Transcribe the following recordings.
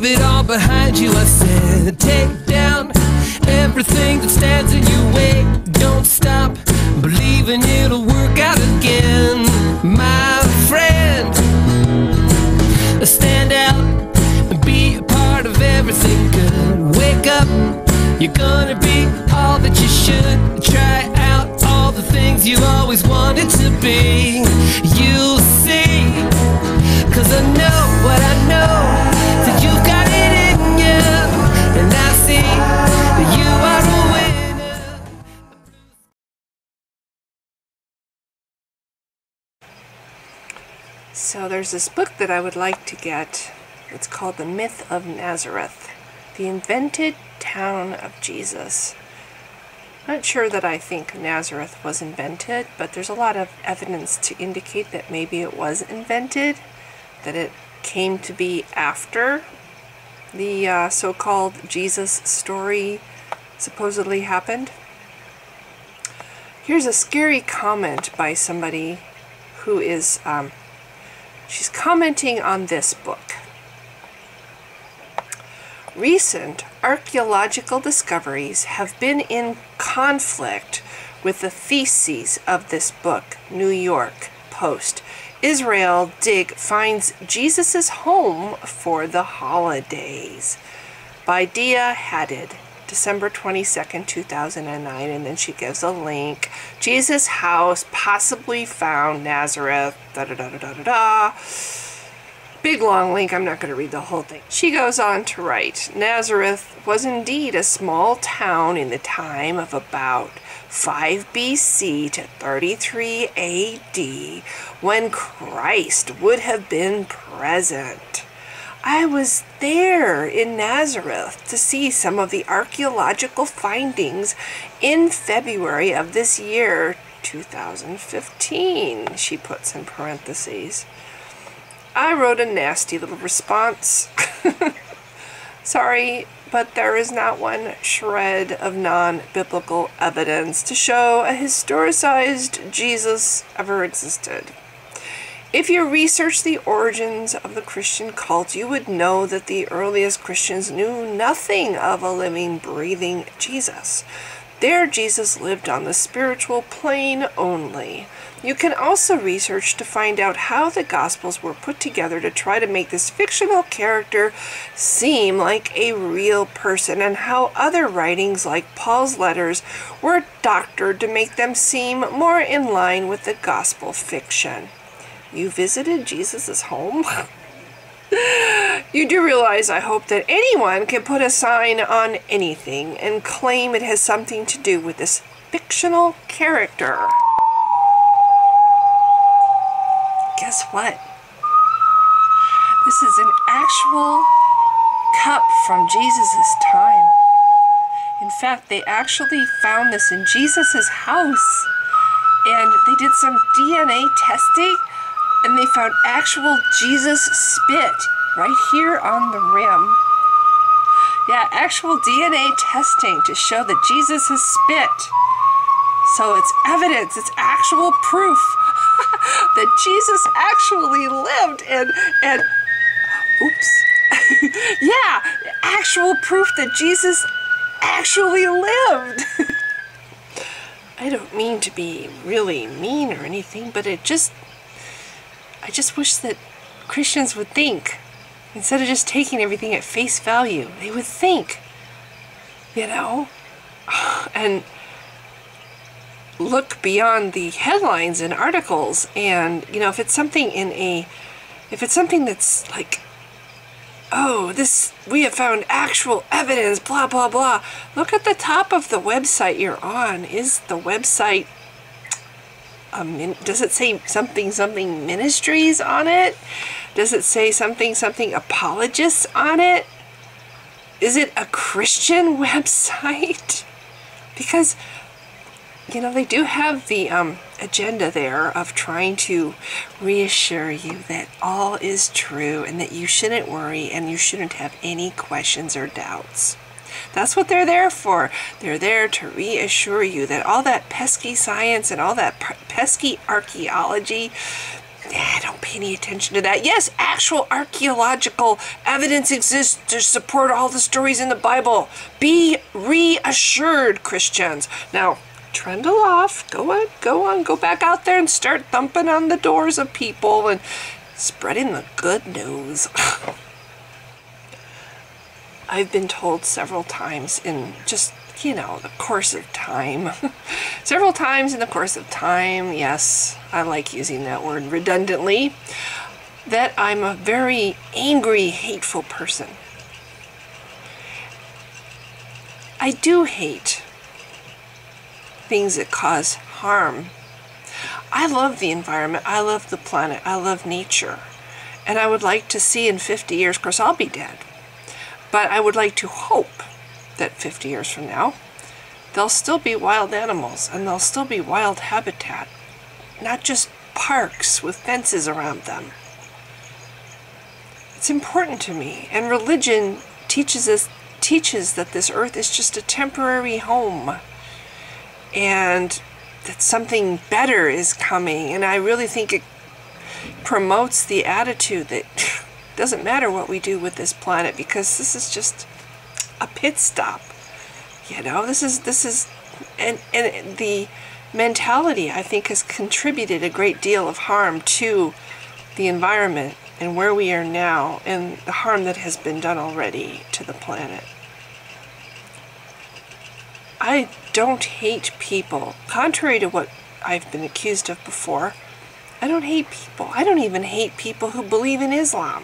leave it all behind you. I said, take down everything that stands in your way. Don't stop believing it'll work out again, my friend. Stand out and be a part of everything good. Wake up, you're gonna be all that you should. Try out all the things you've always wanted to be. You'll see, 'cause I know what I know, that you've got it in you, and I see that you are a winner. So there's this book that I would like to get. It's called The Myth of Nazareth, the Invented Town of Jesus. Not sure that I think Nazareth was invented, but there's a lot of evidence to indicate that maybe it was invented, that it came to be after the so-called Jesus story supposedly happened. Here's a scary comment by somebody who is, she's commenting on this book. Recent archaeological discoveries have been in conflict with the theses of this book. New York Post. Israel dig finds Jesus' home for the holidays. By Dia Hadid, December 22nd, 2009. And then she gives a link. Jesus' house possibly found Nazareth. Da-da-da-da-da-da-da. Big long link, I'm not going to read the whole thing. She goes on to write, Nazareth was indeed a small town in the time of about 5 BC to 33 AD, when Christ would have been present. I was there in Nazareth to see some of the archaeological findings in February of this year, 2015, she puts in parentheses. I wrote a nasty little response. Sorry, but there is not one shred of non-biblical evidence to show a historicized Jesus ever existed. If you research the origins of the Christian cult, you would know that the earliest Christians knew nothing of a living, breathing Jesus. Their Jesus lived on the spiritual plane only. You can also research to find out how the Gospels were put together to try to make this fictional character seem like a real person, and how other writings like Paul's letters were doctored to make them seem more in line with the Gospel fiction. You visited Jesus' home? You do realize, I hope, that anyone can put a sign on anything and claim it has something to do with this fictional character. Guess what? This is an actual cup from Jesus' time. In fact, they actually found this in Jesus' house, and they did some DNA testing, and they found actual Jesus spit right here on the rim. Yeah, actual DNA testing to show that Jesus has spit. So it's evidence, it's actual proof that Jesus actually lived, and oops. Yeah, actual proof that Jesus actually lived. I don't mean to be really mean or anything, but I just wish that Christians would think, instead of just taking everything at face value. They would think, you know, and look beyond the headlines and articles. And, you know, if it's something that's like, oh, we have found actual evidence, blah, blah, blah. Look at the top of the website you're on. Is the website, does it say something ministries on it? Does it say something apologists on it? Is it a Christian website? Because, you know, they do have the agenda there of trying to reassure you that all is true and that you shouldn't worry and you shouldn't have any questions or doubts. That's what they're there for. They're there to reassure you that all that pesky science and all that pesky archaeology, Don't pay any attention to that. Yes, actual archaeological evidence exists to support all the stories in the Bible. Be reassured, Christians. Now, trundle off. Go on. Go back out there and start thumping on the doors of people and spreading the good news. I've been told several times in just, the course of time. Several times in the course of time, yes, I like using that word redundantly, that I'm a very angry, hateful person. I do hate things that cause harm. I love the environment. I love the planet. I love nature. And I would like to see in 50 years, of course, I'll be dead. But I would like to hope that 50 years from now, there'll still be wild animals and there'll still be wild habitat, not just parks with fences around them. It's important to me, and religion teaches that this earth is just a temporary home and that something better is coming, and I really think it promotes the attitude that doesn't matter what we do with this planet because this is just a pit stop. This is and the mentality, I think, has contributed a great deal of harm to the environment and where we are now and the harm that has been done already to the planet. I don't hate people. Contrary to what I've been accused of before, I don't hate people. I don't even hate people who believe in Islam.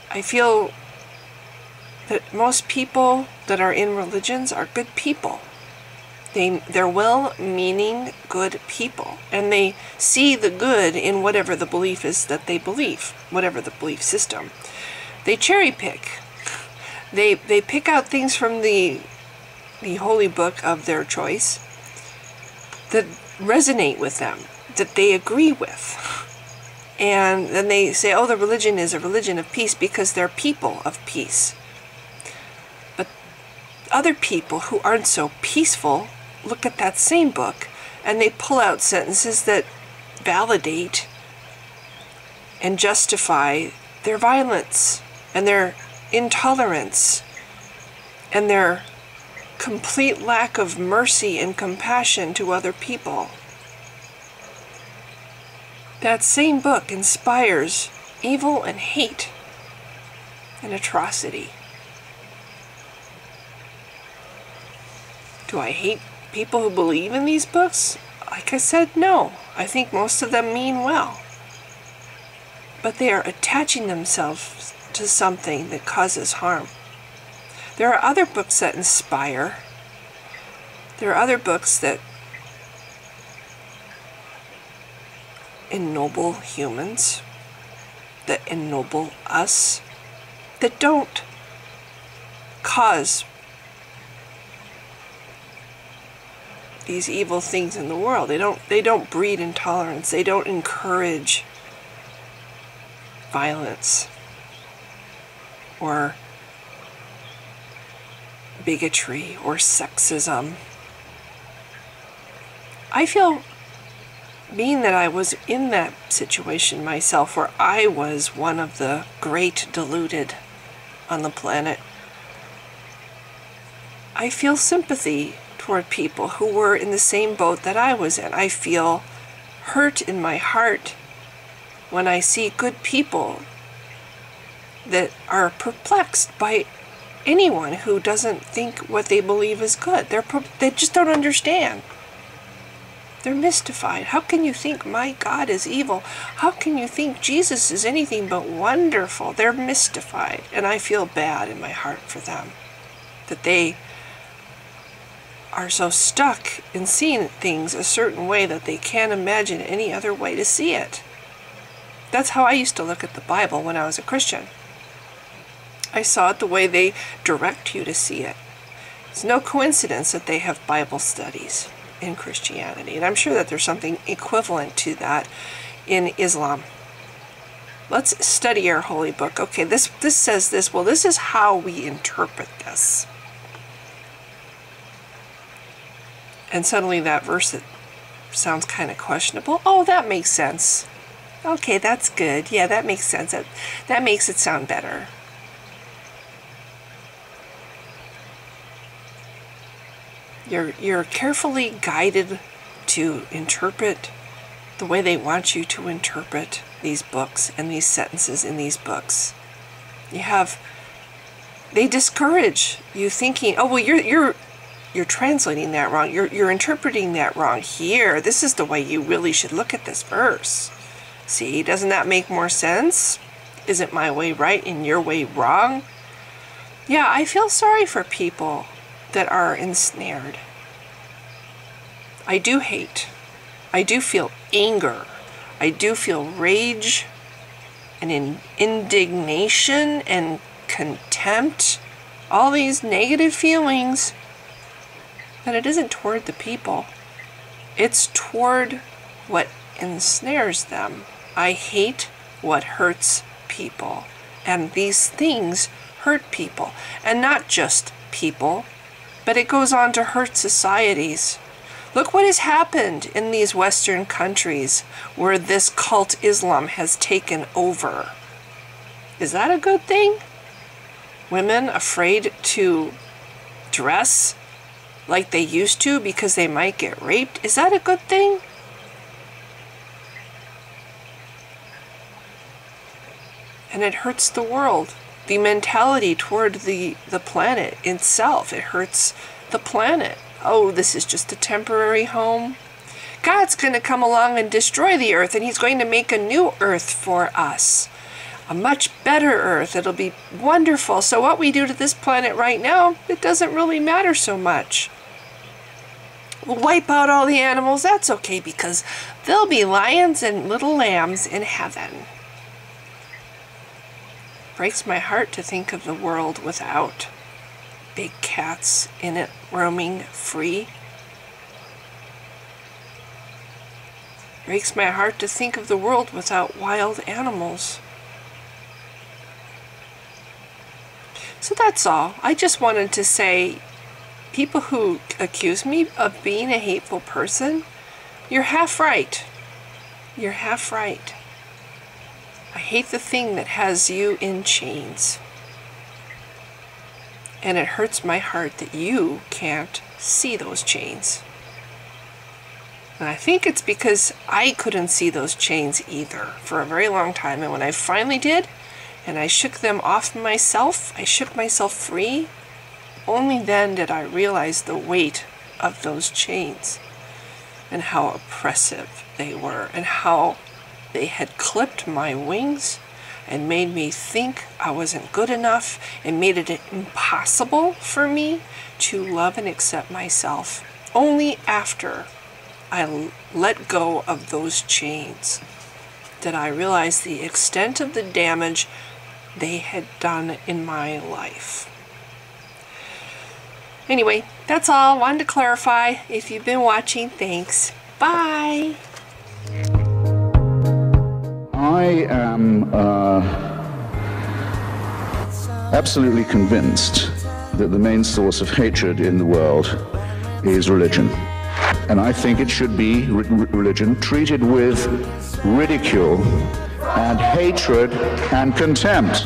I feel that most people that are in religions are good people. They're well-meaning good people, and they see the good in whatever the belief is that they believe, whatever the belief system. They cherry pick. They pick out things from the holy book of their choice that resonate with them, that they agree with. And then they say, oh, the religion is a religion of peace because they're people of peace. But other people who aren't so peaceful look at that same book and they pull out sentences that validate and justify their violence and their intolerance and their complete lack of mercy and compassion to other people. That same book inspires evil and hate and atrocity. Do I hate people who believe in these books? Like I said, no. I think most of them mean well. But they are attaching themselves to something that causes harm. There are other books that inspire. There are other books that ennoble humans, that ennoble us, that don't cause these evil things in the world. They don't breed intolerance. They don't encourage violence or bigotry or sexism. I feel, being that I was in that situation myself, where I was one of the great deluded on the planet, I feel sympathy toward people who were in the same boat that I was in. I feel hurt in my heart when I see good people that are perplexed by anyone who doesn't think what they believe is good. They just don't understand. They're mystified. How can you think my God is evil? How can you think Jesus is anything but wonderful? They're mystified, and I feel bad in my heart for them, that they are so stuck in seeing things a certain way that they can't imagine any other way to see it. That's how I used to look at the Bible when I was a Christian. I saw it the way they direct you to see it. It's no coincidence that they have Bible studies in Christianity, and I'm sure that there's something equivalent to that in Islam. Let's study our holy book. Okay, this says this. Well, this is how we interpret this. And suddenly that verse that sounds kind of questionable, oh, that makes sense. Okay, that's good. Yeah, that makes sense. That makes it sound better. You're carefully guided to interpret the way they want you to interpret these books and these sentences in these books. They discourage you thinking, oh, well, you're translating that wrong. You're interpreting that wrong here. This is the way you really should look at this verse. See, doesn't that make more sense? Isn't my way right and your way wrong? Yeah, I feel sorry for people that are ensnared. I do hate. I do feel anger. I do feel rage and indignation and contempt. All these negative feelings. But it isn't toward the people. It's toward what ensnares them. I hate what hurts people. And these things hurt people. And not just people, but it goes on to hurt societies. Look what has happened in these Western countries where this cult Islam has taken over. Is that a good thing? Women afraid to dress like they used to because they might get raped. Is that a good thing? And it hurts the world. The mentality toward the planet itself. It hurts the planet. Oh, this is just a temporary home. God's going to come along and destroy the earth, and he's going to make a new earth for us. A much better earth. It'll be wonderful. So what we do to this planet right now, it doesn't really matter so much. We'll wipe out all the animals. That's okay, because there'll be lions and little lambs in heaven. Breaks my heart to think of the world without big cats in it roaming free. Breaks my heart to think of the world without wild animals. So that's all. I just wanted to say, people who accuse me of being a hateful person, you're half right. You're half right. I hate the thing that has you in chains. And it hurts my heart that you can't see those chains. And I think it's because I couldn't see those chains either for a very long time. And when I finally did, and I shook them off myself, I shook myself free, only then did I realize the weight of those chains and how oppressive they were and how they had clipped my wings and made me think I wasn't good enough and made it impossible for me to love and accept myself. Only after I let go of those chains did I realize the extent of the damage they had done in my life. Anyway, that's all. Wanted to clarify. If you've been watching, thanks. Bye. I am absolutely convinced that the main source of hatred in the world is religion. And I think it should be religion treated with ridicule and hatred and contempt.